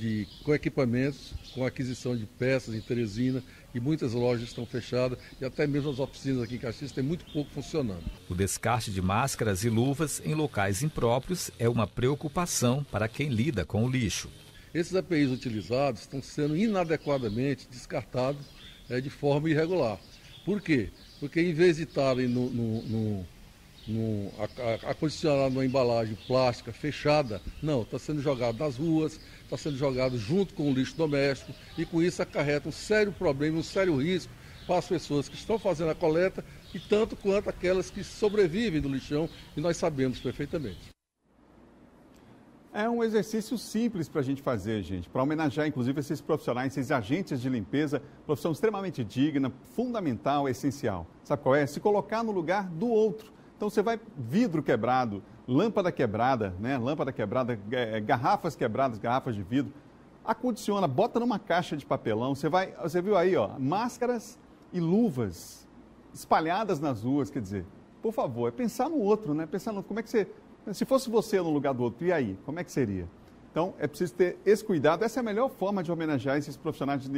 com equipamentos, com aquisição de peças em Teresina, e muitas lojas estão fechadas e até mesmo as oficinas aqui em Caxias tem muito pouco funcionando. O descarte de máscaras e luvas em locais impróprios é uma preocupação para quem lida com o lixo. Esses EPIs utilizados estão sendo inadequadamente descartados de forma irregular. Por quê? Porque em vez de estarem acondicionado numa embalagem plástica fechada, não, está sendo jogado nas ruas, está sendo jogado junto com o lixo doméstico e com isso acarreta um sério problema, um sério risco para as pessoas que estão fazendo a coleta e tanto quanto aquelas que sobrevivem do lixão, e nós sabemos perfeitamente. É um exercício simples para a gente fazer, gente, para homenagear, inclusive, esses profissionais, esses agentes de limpeza, profissão extremamente digna, fundamental, essencial. Sabe qual é? Se colocar no lugar do outro. Então, você vai vidro quebrado, lâmpada quebrada, né? Lâmpada quebrada, garrafas quebradas, garrafas de vidro. Acondiciona, bota numa caixa de papelão. Você viu aí, ó, máscaras e luvas espalhadas nas ruas. Quer dizer, por favor, é pensar no outro, né? Pensar no como é que você... Se fosse você no lugar do outro, e aí? Como é que seria? Então, é preciso ter esse cuidado. Essa é a melhor forma de homenagear esses profissionais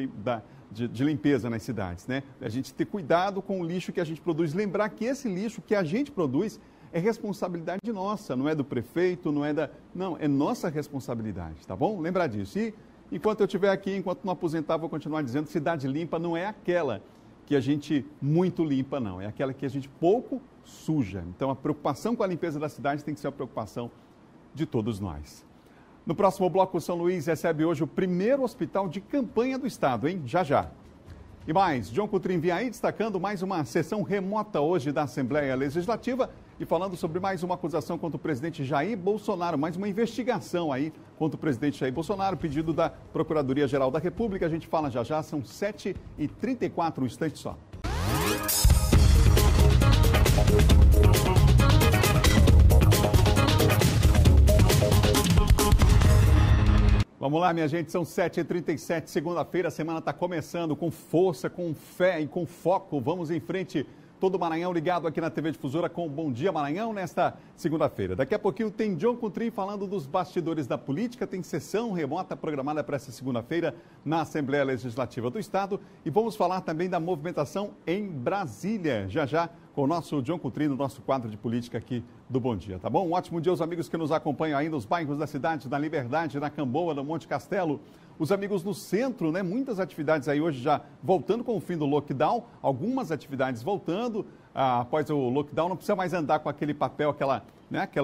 de limpeza nas cidades, né? A gente ter cuidado com o lixo que a gente produz. Lembrar que esse lixo que a gente produz é responsabilidade nossa, não é do prefeito, não é da... Não, é nossa responsabilidade, tá bom? Lembrar disso. E enquanto eu estiver aqui, enquanto não aposentar, vou continuar dizendo que cidade limpa não é aquela que a gente muito limpa, não. É aquela que a gente pouco suja. Então, a preocupação com a limpeza da cidade tem que ser a preocupação de todos nós. No próximo bloco, São Luís recebe hoje o primeiro hospital de campanha do estado, hein? Já, já. E mais, John Coutrin vem aí destacando mais uma sessão remota hoje da Assembleia Legislativa e falando sobre mais uma acusação contra o presidente Jair Bolsonaro, mais uma investigação aí contra o presidente Jair Bolsonaro, pedido da Procuradoria-Geral da República. A gente fala já já, são 7h34, um instante só. Vamos lá, minha gente, são 7h37, segunda-feira, a semana está começando com força, com fé e com foco. Vamos em frente, todo o Maranhão ligado aqui na TV Difusora com o Bom Dia Maranhão nesta segunda-feira. Daqui a pouquinho tem John Coutrin falando dos bastidores da política, tem sessão remota programada para essa segunda-feira na Assembleia Legislativa do Estado e vamos falar também da movimentação em Brasília, já já com o nosso John Coutrin, no nosso quadro de política aqui do Bom Dia, tá bom? Um ótimo dia aos amigos que nos acompanham aí nos bairros da cidade, na Liberdade, na Camboa, no Monte Castelo, os amigos no centro, né? Muitas atividades aí hoje já voltando com o fim do lockdown, algumas atividades voltando após o lockdown, não precisa mais andar com aquele papel,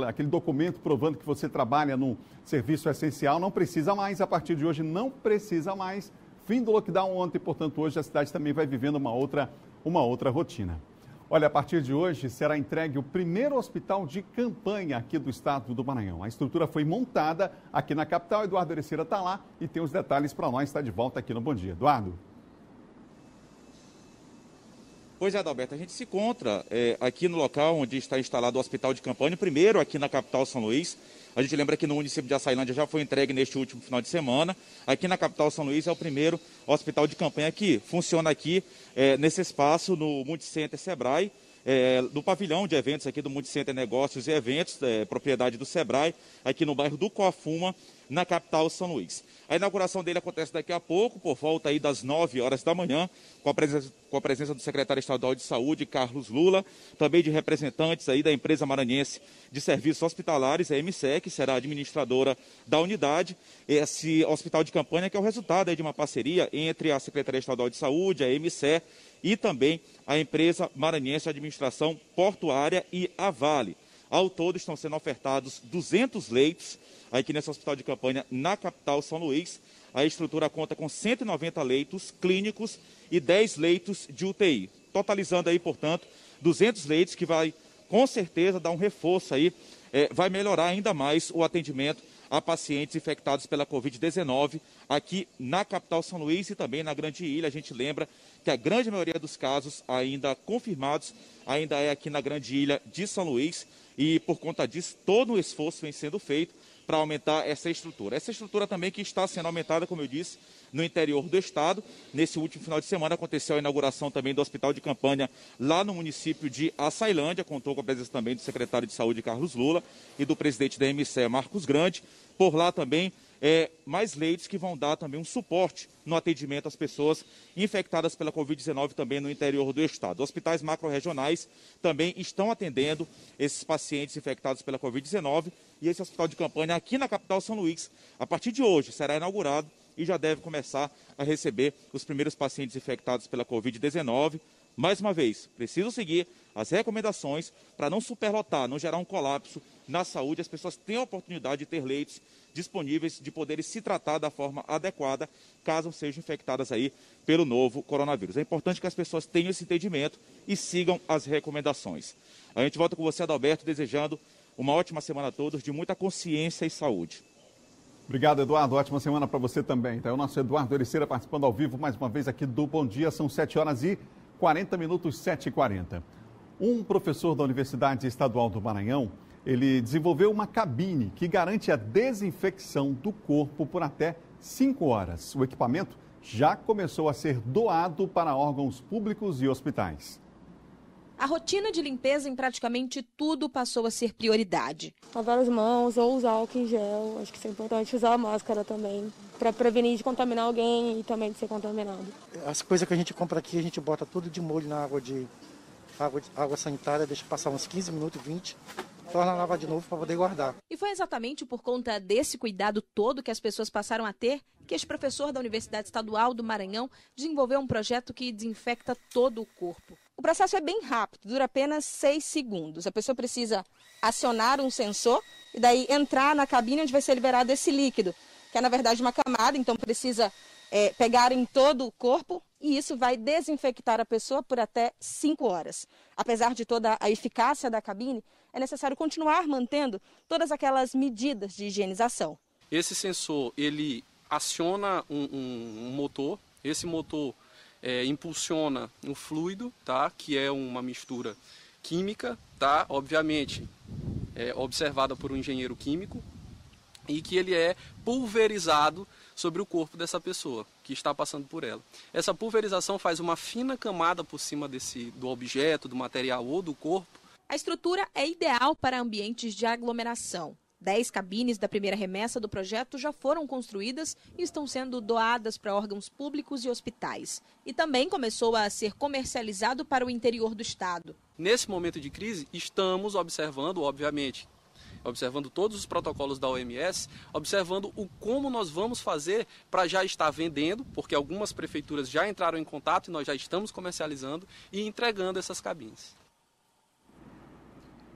aquele documento provando que você trabalha num serviço essencial, não precisa mais, a partir de hoje não precisa mais. Fim do lockdown ontem, portanto hoje a cidade também vai vivendo uma outra rotina. Olha, a partir de hoje será entregue o primeiro hospital de campanha aqui do estado do Maranhão. A estrutura foi montada aqui na capital. Eduardo Ereceira está lá e tem os detalhes para nós. Está de volta aqui no Bom Dia. Eduardo. Pois é, Adalberto, a gente se encontra aqui no local onde está instalado o hospital de campanha, primeiro aqui na capital São Luís. A gente lembra que no município de Açailândia já foi entregue neste último final de semana. Aqui na capital São Luís é o primeiro hospital de campanha que funciona aqui nesse espaço no Multicenter Sebrae, no pavilhão de eventos aqui do Multicenter Negócios e Eventos, propriedade do Sebrae, aqui no bairro do Coafuma, na capital São Luís. A inauguração dele acontece daqui a pouco, por volta aí das 9 horas da manhã, com a presença do secretário estadual de Saúde, Carlos Lula, também de representantes aí da empresa maranhense de serviços hospitalares, a MSE, que será administradora da unidade. Esse hospital de campanha que é o resultado aí de uma parceria entre a Secretaria Estadual de Saúde, a MSE e também a empresa maranhense de administração portuária e a Vale. Ao todo estão sendo ofertados 200 leitos aqui nesse hospital de campanha na capital São Luís. A estrutura conta com 190 leitos clínicos e 10 leitos de UTI, totalizando aí, portanto, 200 leitos que vai, com certeza, dar um reforço aí, vai melhorar ainda mais o atendimento a pacientes infectados pela Covid-19 aqui na capital São Luís e também na Grande Ilha. A gente lembra que a grande maioria dos casos ainda confirmados ainda é aqui na Grande Ilha de São Luís e, por conta disso, todo o esforço vem sendo feito para aumentar essa estrutura. Essa estrutura também que está sendo aumentada, como eu disse, no interior do estado. Nesse último final de semana aconteceu a inauguração também do hospital de campanha lá no município de Açailândia, contou com a presença também do secretário de Saúde, Carlos Lula, e do presidente da MSE, Marcos Grande. Por lá também, mais leitos que vão dar também um suporte no atendimento às pessoas infectadas pela Covid-19 também no interior do estado. Hospitais macro-regionais também estão atendendo esses pacientes infectados pela Covid-19 e esse hospital de campanha aqui na capital São Luís, a partir de hoje, será inaugurado e já deve começar a receber os primeiros pacientes infectados pela Covid-19. Mais uma vez, preciso seguir as recomendações para não superlotar, não gerar um colapso na saúde, as pessoas têm a oportunidade de ter leitos disponíveis, de poderem se tratar da forma adequada, caso sejam infectadas aí pelo novo coronavírus. É importante que as pessoas tenham esse entendimento e sigam as recomendações. A gente volta com você, Adalberto, desejando uma ótima semana a todos, de muita consciência e saúde. Obrigado, Eduardo. Ótima semana para você também. Então, o nosso Eduardo Ericeira participando ao vivo mais uma vez aqui do Bom Dia. São 7h40, 7h40. Um professor da Universidade Estadual do Maranhão, ele desenvolveu uma cabine que garante a desinfecção do corpo por até 5 horas. O equipamento já começou a ser doado para órgãos públicos e hospitais. A rotina de limpeza em praticamente tudo passou a ser prioridade. Lavar as mãos ou usar álcool em gel, acho que isso é importante, usar a máscara também, para prevenir de contaminar alguém e também de ser contaminado. As coisas que a gente compra aqui, a gente bota tudo de molho na água sanitária, deixa passar uns 15 minutos, 20, torna a lavar de novo para poder guardar. E foi exatamente por conta desse cuidado todo que as pessoas passaram a ter que este professor da Universidade Estadual do Maranhão desenvolveu um projeto que desinfecta todo o corpo. O processo é bem rápido, dura apenas 6 segundos. A pessoa precisa acionar um sensor e daí entrar na cabine onde vai ser liberado esse líquido, que é na verdade uma camada, então precisa pegar em todo o corpo e isso vai desinfectar a pessoa por até 5 horas. Apesar de toda a eficácia da cabine, é necessário continuar mantendo todas aquelas medidas de higienização. Esse sensor, ele aciona um motor, esse motor impulsiona um fluido, tá? Que é uma mistura química, tá? Obviamente, observada por um engenheiro químico, e que ele é pulverizado sobre o corpo dessa pessoa que está passando por ela. Essa pulverização faz uma fina camada por cima do objeto, do material ou do corpo. A estrutura é ideal para ambientes de aglomeração. 10 cabines da primeira remessa do projeto já foram construídas e estão sendo doadas para órgãos públicos e hospitais. E também começou a ser comercializado para o interior do estado. Nesse momento de crise, estamos observando, obviamente, todos os protocolos da OMS, observando como nós vamos fazer para já estar vendendo, porque algumas prefeituras já entraram em contato e nós já estamos comercializando e entregando essas cabines.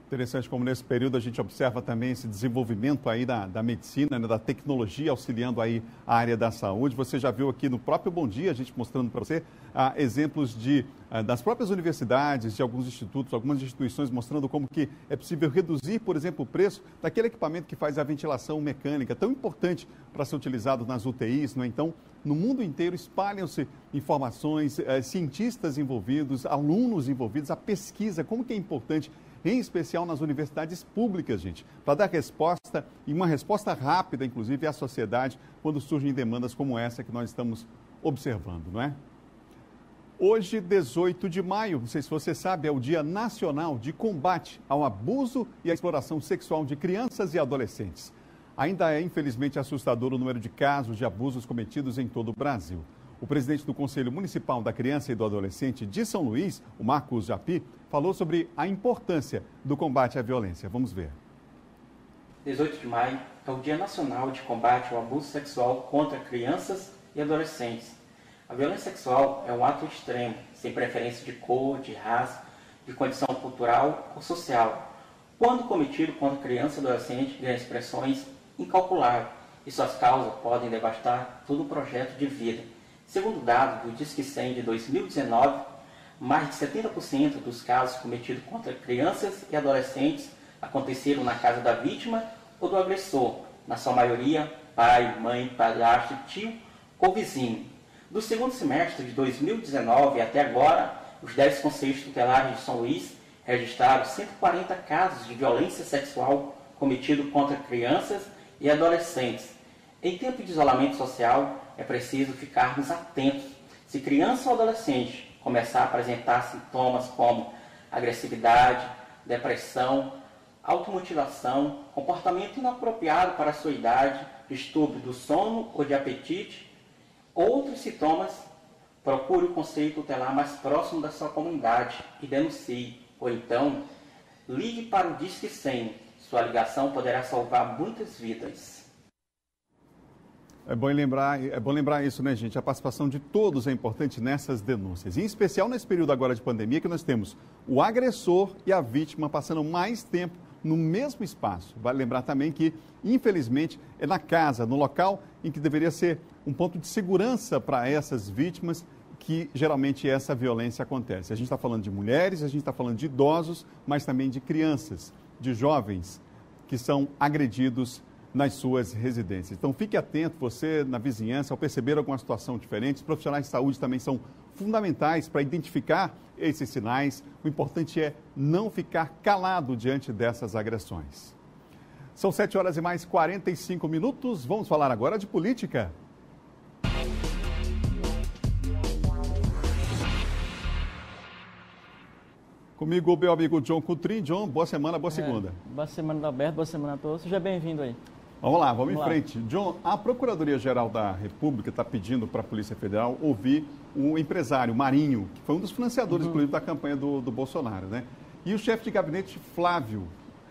Interessante como nesse período a gente observa também esse desenvolvimento aí da medicina, né, da tecnologia auxiliando aí a área da saúde. Você já viu aqui no próprio Bom Dia, a gente mostrando para você exemplos das próprias universidades, de alguns institutos, algumas instituições mostrando como que é possível reduzir, por exemplo, o preço daquele equipamento que faz a ventilação mecânica, tão importante para ser utilizado nas UTIs, não é? Então, no mundo inteiro espalham-se informações, cientistas envolvidos, alunos envolvidos, a pesquisa, como que é importante, em especial nas universidades públicas, gente, para dar resposta, e uma resposta rápida, inclusive, à sociedade, quando surgem demandas como essa que nós estamos observando, não é? Hoje, 18 de maio, não sei se você sabe, é o Dia Nacional de Combate ao Abuso e à Exploração Sexual de Crianças e Adolescentes. Ainda é, infelizmente, assustador o número de casos de abusos cometidos em todo o Brasil. O presidente do Conselho Municipal da Criança e do Adolescente de São Luís, o Marcos Japi, falou sobre a importância do combate à violência. Vamos ver. 18 de maio é o Dia Nacional de Combate ao Abuso Sexual contra Crianças e Adolescentes. A violência sexual é um ato extremo, sem preferência de cor, de raça, de condição cultural ou social. Quando cometido contra criança e adolescente, ganha expressões incalculáveis e suas causas podem devastar todo um projeto de vida. Segundo dados do Disque 100 de 2019, mais de 70% dos casos cometidos contra crianças e adolescentes aconteceram na casa da vítima ou do agressor, na sua maioria pai, mãe, padrasto, tio ou vizinho. Do segundo semestre de 2019 até agora, os 10 conselhos tutelares de São Luís registraram 140 casos de violência sexual cometidos contra crianças e adolescentes. Em tempo de isolamento social, é preciso ficarmos atentos. Se criança ou adolescente começar a apresentar sintomas como agressividade, depressão, automutilação, comportamento inapropriado para a sua idade, distúrbio do sono ou de apetite, outros sintomas, procure o conselho tutelar mais próximo da sua comunidade e denuncie. Ou então, ligue para o Disque 100. Sua ligação poderá salvar muitas vidas. É bom lembrar isso, né, gente? A participação de todos é importante nessas denúncias. Em especial nesse período agora de pandemia, que nós temos o agressor e a vítima passando mais tempo no mesmo espaço. Vale lembrar também que, infelizmente, é na casa, no local em que deveria ser um ponto de segurança para essas vítimas, que geralmente essa violência acontece. A gente está falando de mulheres, a gente está falando de idosos, mas também de crianças, de jovens que são agredidos nas suas residências. Então fique atento, você na vizinhança, ao perceber alguma situação diferente, os profissionais de saúde também são fundamentais para identificar esses sinais. O importante é não ficar calado diante dessas agressões. São 7h45. Vamos falar agora de política. Comigo, o meu amigo John Coutrin. John, boa semana, boa segunda. Boa semana, Alberto, boa semana a todos. Seja bem-vindo aí. Vamos lá, vamos em frente. John, a Procuradoria-Geral da República está pedindo para a Polícia Federal ouvir o empresário Marinho, que foi um dos financiadores, inclusive, da campanha do Bolsonaro, né? E o chefe de gabinete Flávio,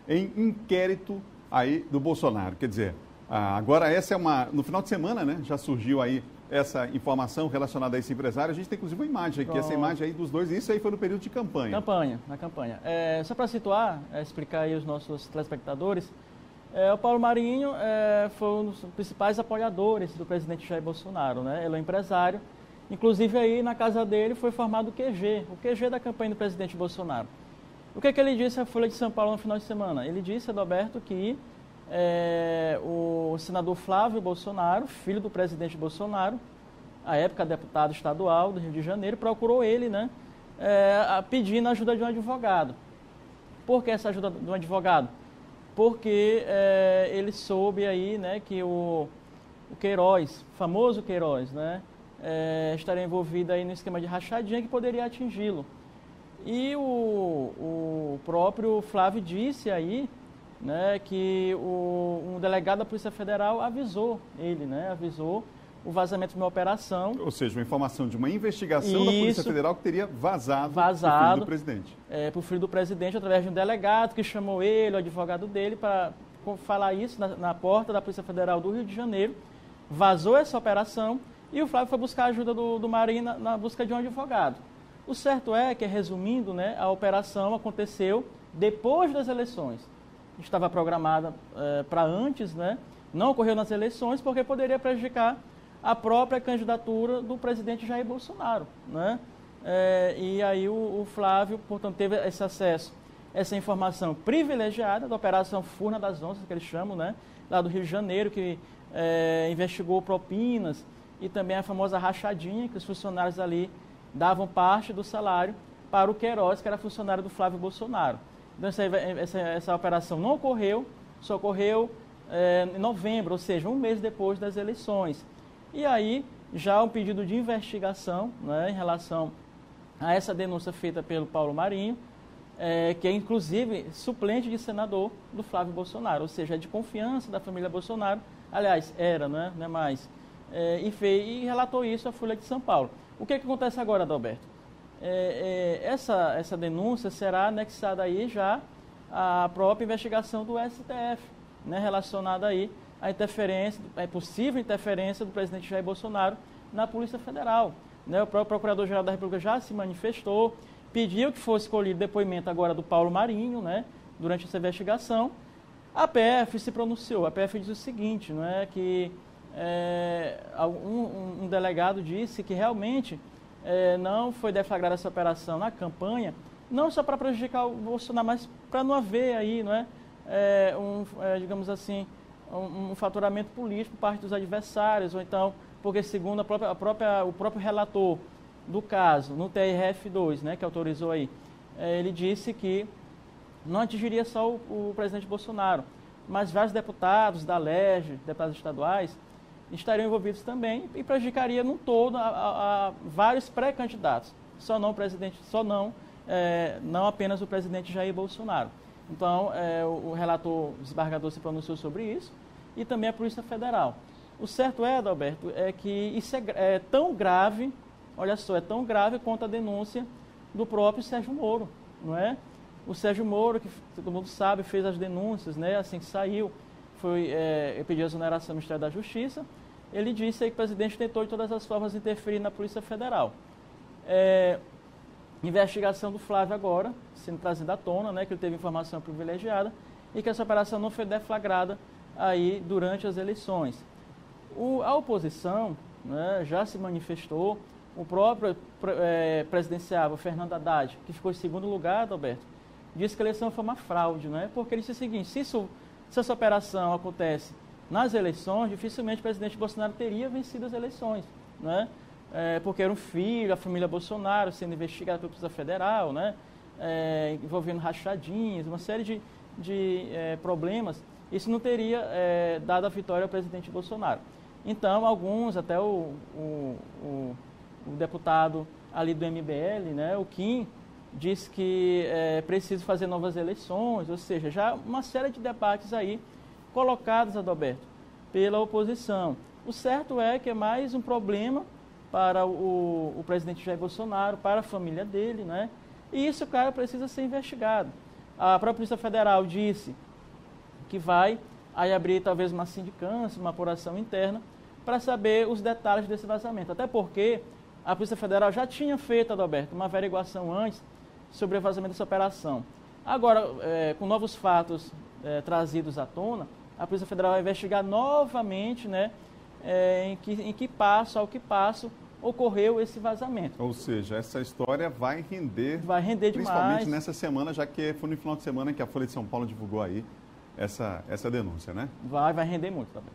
em inquérito aí do Bolsonaro. Quer dizer, agora essa é no final de semana, né? Já surgiu aí essa informação relacionada a esse empresário. A gente tem, inclusive, uma imagem aqui, essa imagem aí dos dois. Isso aí foi no período de campanha. Na campanha. Só para situar, explicar aí aos nossos telespectadores, o Paulo Marinho foi um dos principais apoiadores do presidente Jair Bolsonaro, né? Ele é um empresário. Inclusive, aí na casa dele foi formado o QG da campanha do presidente Bolsonaro. O que ele disse à Folha de São Paulo no final de semana? Ele disse, Adalberto, que o senador Flávio Bolsonaro, filho do presidente Bolsonaro, à época deputado estadual do Rio de Janeiro, procurou ele, né, pedindo a ajuda de um advogado. Por que essa ajuda de um advogado? Porque ele soube aí, né, que o Queiroz, famoso Queiroz, né, estaria envolvido aí no esquema de rachadinha que poderia atingi-lo. E o próprio Flávio disse aí, né, que um delegado da Polícia Federal avisou ele, né, avisou o vazamento de uma operação. Ou seja, uma informação de uma investigação da Polícia Federal que teria vazado para o filho do presidente. Para o filho do presidente, através de um delegado que chamou ele, o advogado dele, para falar isso na porta da Polícia Federal do Rio de Janeiro. Vazou essa operação e o Flávio foi buscar a ajuda do Marinho na busca de um advogado. O certo é que, resumindo, né, a operação aconteceu depois das eleições. Estava programada para antes, né? Não ocorreu nas eleições porque poderia prejudicar a própria candidatura do presidente Jair Bolsonaro, né? E aí o Flávio, portanto, teve esse acesso, essa informação privilegiada da Operação Furna das Onças, que eles chamam, né? Lá do Rio de Janeiro, que investigou propinas e também a famosa rachadinha, que os funcionários ali davam parte do salário para o Queiroz, que era funcionário do Flávio Bolsonaro. Então, essa operação não ocorreu, só ocorreu em novembro, ou seja, um mês depois das eleições. E aí, já um pedido de investigação, né, em relação a essa denúncia feita pelo Paulo Marinho, que é, inclusive, suplente de senador do Flávio Bolsonaro, ou seja, é de confiança da família Bolsonaro, aliás, era, né, não é mais, e relatou isso à Folha de São Paulo. O que acontece agora, Adalberto? Essa denúncia será anexada aí já à própria investigação do STF, né, relacionada aí à interferência, à possível interferência do presidente Jair Bolsonaro na Polícia Federal. Né, o próprio Procurador-Geral da República já se manifestou, pediu que fosse colhido depoimento agora do Paulo Marinho, né, durante essa investigação. A PF se pronunciou, a PF diz o seguinte, não é, que um delegado disse que realmente não foi deflagrada essa operação na campanha, não só para prejudicar o Bolsonaro, mas para não haver aí, não é, digamos assim, um faturamento político por parte dos adversários, ou então, porque segundo o próprio relator do caso, no TRF2, né, que autorizou aí, ele disse que não atingiria só o presidente Bolsonaro, mas vários deputados da LERJ, deputados estaduais, estariam envolvidos também e prejudicaria no todo a vários pré-candidatos, não apenas o presidente Jair Bolsonaro. Então, o relator desembargador se pronunciou sobre isso e também a Polícia Federal. O certo Adalberto, é que isso é tão grave, olha só, é tão grave quanto a denúncia do próprio Sérgio Moro, não é? O Sérgio Moro, que todo mundo sabe, fez as denúncias, né, assim que saiu, pediu a exoneração do Ministério da Justiça. Ele disse aí que o presidente tentou de todas as formas interferir na Polícia Federal. Investigação do Flávio agora, sendo trazida à tona, né, que ele teve informação privilegiada, e que essa operação não foi deflagrada aí durante as eleições. A oposição, né, já se manifestou, o próprio presidenciável Fernando Haddad, que ficou em segundo lugar, Adalberto, disse que a eleição foi uma fraude, né, porque ele disse o seguinte: se essa operação acontece nas eleições, dificilmente o presidente Bolsonaro teria vencido as eleições, né? Porque era um filho, a família Bolsonaro sendo investigada pela Polícia Federal, né? Envolvendo rachadinhas, uma série de problemas. Isso não teria dado a vitória ao presidente Bolsonaro. Então, alguns, até o deputado ali do MBL, né, o Kim, disse que é preciso fazer novas eleições, ou seja, já uma série de debates aí colocados, Adalberto, pela oposição. O certo é que é mais um problema para o presidente Jair Bolsonaro, para a família dele, né? E isso, cara, precisa ser investigado. A própria Polícia Federal disse que vai aí abrir talvez uma sindicância, uma apuração interna, para saber os detalhes desse vazamento. Até porque a Polícia Federal já tinha feito, Adalberto, uma averiguação antes sobre o vazamento dessa operação. Agora, com novos fatos trazidos à tona, a Polícia Federal vai investigar novamente, né, em que passo ocorreu esse vazamento. Ou seja, essa história vai render demais. Principalmente nessa semana, já que foi no final de semana que a Folha de São Paulo divulgou aí essa denúncia, né? Vai render muito também.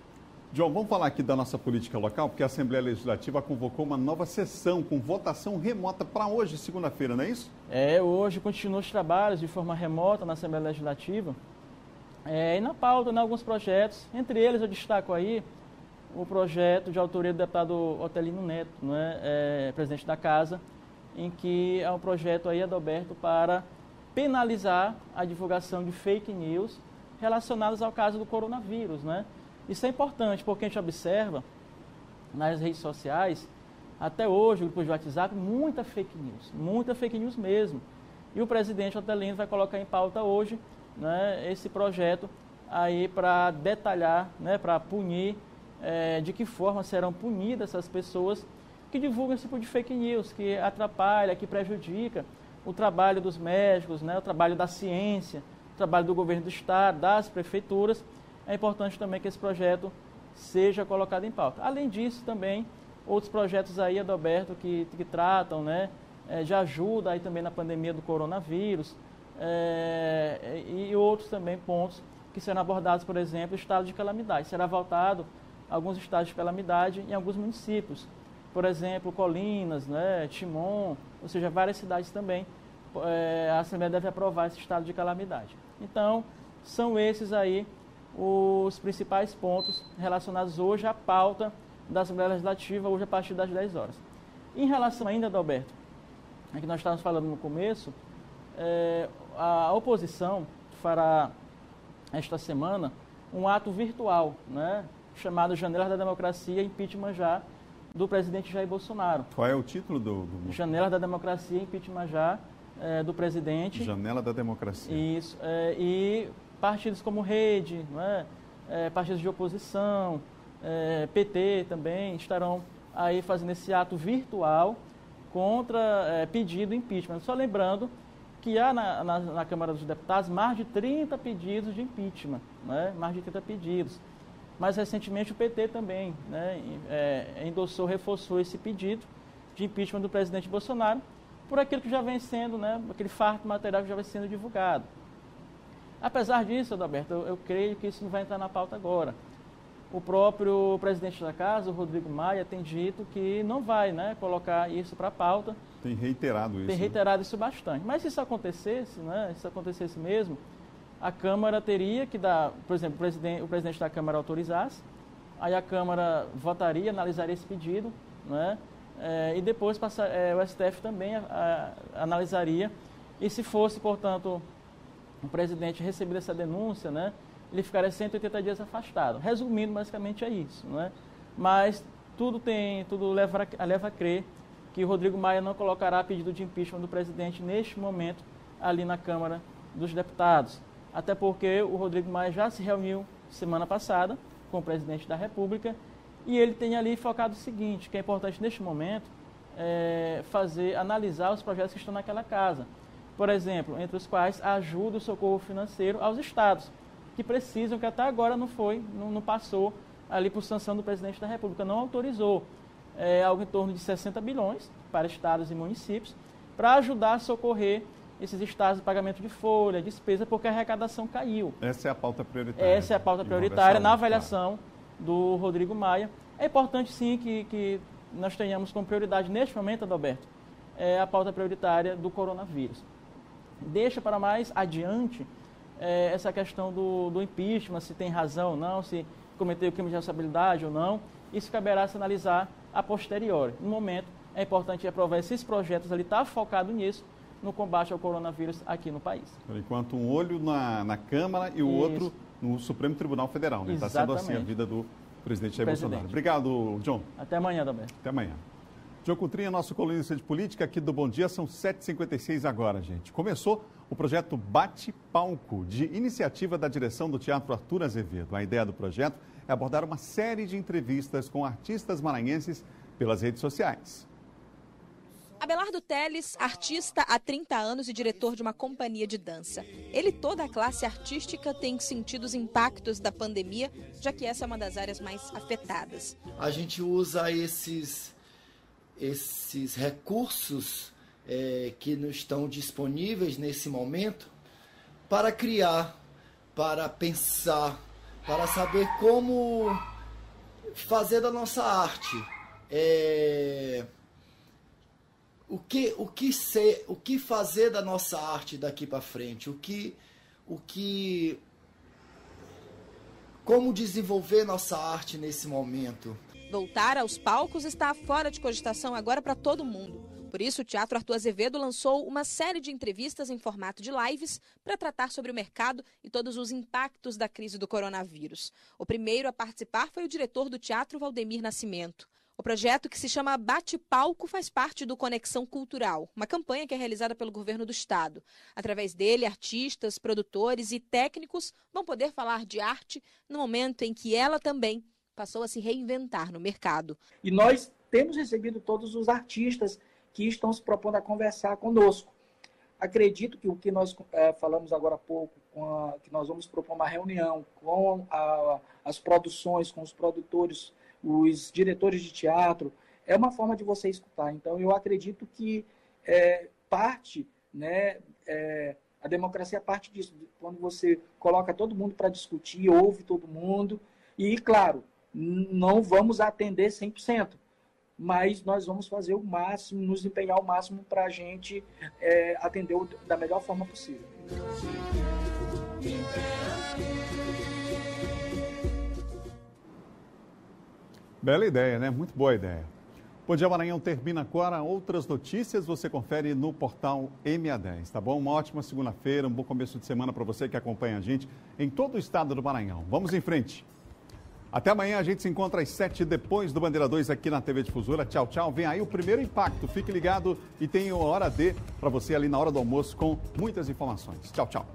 John, vamos falar aqui da nossa política local, porque a Assembleia Legislativa convocou uma nova sessão com votação remota para hoje, segunda-feira, não é isso? Hoje continuam os trabalhos de forma remota na Assembleia Legislativa. E na pauta, né, alguns projetos, entre eles eu destaco aí o projeto de autoria do deputado Otelino Neto, né, presidente da Casa, em que é um projeto aí, Adalberto, para penalizar a divulgação de fake news relacionadas ao caso do coronavírus, né? Isso é importante porque a gente observa nas redes sociais, até hoje, grupos de WhatsApp, muita fake news mesmo. E o presidente Otelino vai colocar em pauta hoje, né, esse projeto aí para detalhar, né, para punir, de que forma serão punidas essas pessoas que divulgam esse tipo de fake news, que atrapalha, que prejudica o trabalho dos médicos, né, o trabalho da ciência, o trabalho do governo do estado, das prefeituras. É importante também que esse projeto seja colocado em pauta. Além disso, também, outros projetos aí, Adalberto, que tratam, né, de ajuda aí também na pandemia do coronavírus, e outros também pontos que serão abordados, por exemplo, o estado de calamidade. Será voltado alguns estados de calamidade em alguns municípios. Por exemplo, Colinas, né, Timon, ou seja, várias cidades também. A Assembleia deve aprovar esse estado de calamidade. Então, são esses aí os principais pontos relacionados hoje à pauta da Assembleia Legislativa, hoje a partir das 10 horas. Em relação ainda, Adalberto, que nós estávamos falando no começo, a oposição fará esta semana um ato virtual, né, chamado Janelas da Democracia, impeachment já, do presidente Jair Bolsonaro. Qual é o título do... Janelas da Democracia, impeachment já, do presidente. Janela da Democracia. Isso. E partidos como Rede, né, partidos de oposição, PT também, estarão aí fazendo esse ato virtual contra pedido de impeachment. Só lembrando que há na Câmara dos Deputados mais de 30 pedidos de impeachment, né, mais de 30 pedidos. Mas recentemente o PT também, né, reforçou esse pedido de impeachment do presidente Bolsonaro por aquilo que já vem sendo, né, aquele farto material que já vem sendo divulgado. Apesar disso, Adalberto, eu creio que isso não vai entrar na pauta agora. O próprio presidente da Casa, o Rodrigo Maia, tem dito que não vai, né, colocar isso para a pauta. Tem reiterado isso. Tem reiterado isso bastante. Mas se isso acontecesse, né, se isso acontecesse mesmo, a Câmara teria que dar, por exemplo, o presidente da Câmara autorizasse, aí a Câmara votaria, analisaria esse pedido, né, e depois o STF também analisaria. E se fosse, portanto, o presidente receber essa denúncia, né, ele ficaria 180 dias afastado. Resumindo, basicamente é isso, né? Mas tudo leva a crer que o Rodrigo Maia não colocará pedido de impeachment do presidente neste momento ali na Câmara dos Deputados. Até porque o Rodrigo Maia já se reuniu semana passada com o presidente da República e ele tem ali focado o seguinte, que é importante neste momento, analisar os projetos que estão naquela casa. Por exemplo, entre os quais a ajuda e o socorro financeiro aos estados. que precisam, que até agora não passou ali por sanção do presidente da República, não autorizou algo em torno de 60 bilhões para estados e municípios, para ajudar a socorrer esses estados de pagamento de folha, despesa, porque a arrecadação caiu. Essa é a pauta prioritária. Essa é a pauta prioritária na avaliação do Rodrigo Maia. É importante, sim, que nós tenhamos como prioridade, neste momento, Adalberto, a pauta prioritária do coronavírus. Deixa para mais adiante essa questão do impeachment, se tem razão ou não, se cometeu crime de responsabilidade ou não. Isso caberá se analisar a posteriori. No momento, é importante aprovar esses projetos ali, estar focado nisso, no combate ao coronavírus aqui no país. Por enquanto, um olho na Câmara e o outro no Supremo Tribunal Federal. Está sendo assim a vida do presidente Jair Bolsonaro. Obrigado, John. Até amanhã, Adalberto. Até amanhã. John Coutrinha, nosso colunista de política aqui do Bom Dia, são 7h56 agora, gente. Começou o projeto Bate-Palco, de iniciativa da direção do Teatro Arthur Azevedo. A ideia do projeto é abordar uma série de entrevistas com artistas maranhenses pelas redes sociais. Abelardo Teles, artista há 30 anos e diretor de uma companhia de dança. Ele e toda a classe artística têm sentido os impactos da pandemia, já que essa é uma das áreas mais afetadas. A gente usa esses recursos que não estão disponíveis nesse momento para criar, para pensar, para saber como fazer da nossa arte. O que fazer da nossa arte daqui para frente? Como desenvolver nossa arte nesse momento? Voltar aos palcos está fora de cogitação agora para todo mundo. Por isso, o Teatro Arthur Azevedo lançou uma série de entrevistas em formato de lives para tratar sobre o mercado e todos os impactos da crise do coronavírus. O primeiro a participar foi o diretor do teatro, Valdemir Nascimento. O projeto, que se chama Bate-Palco, faz parte do Conexão Cultural, uma campanha que é realizada pelo governo do estado. Através dele, artistas, produtores e técnicos vão poder falar de arte no momento em que ela também passou a se reinventar no mercado. E nós temos recebido todos os artistas que estão se propondo a conversar conosco. Acredito que o que nós falamos agora há pouco, que nós vamos propor uma reunião com as produções, com os produtores, os diretores de teatro, é uma forma de você escutar. Então, eu acredito que a democracia é parte disso, quando você coloca todo mundo para discutir, ouve todo mundo, e, claro, não vamos atender 100%, mas nós vamos fazer o máximo, nos empenhar o máximo para a gente atender da melhor forma possível. Bela ideia, né? Muito boa ideia. Bom Dia Maranhão termina agora. Outras notícias você confere no portal MA10, tá bom? Uma ótima segunda-feira, um bom começo de semana para você que acompanha a gente em todo o estado do Maranhão. Vamos em frente. Até amanhã, a gente se encontra às 7 depois do Bandeira 2 aqui na TV Difusora. Tchau, tchau. Vem aí o primeiro impacto. Fique ligado e tem a hora D para você ali na hora do almoço com muitas informações. Tchau, tchau.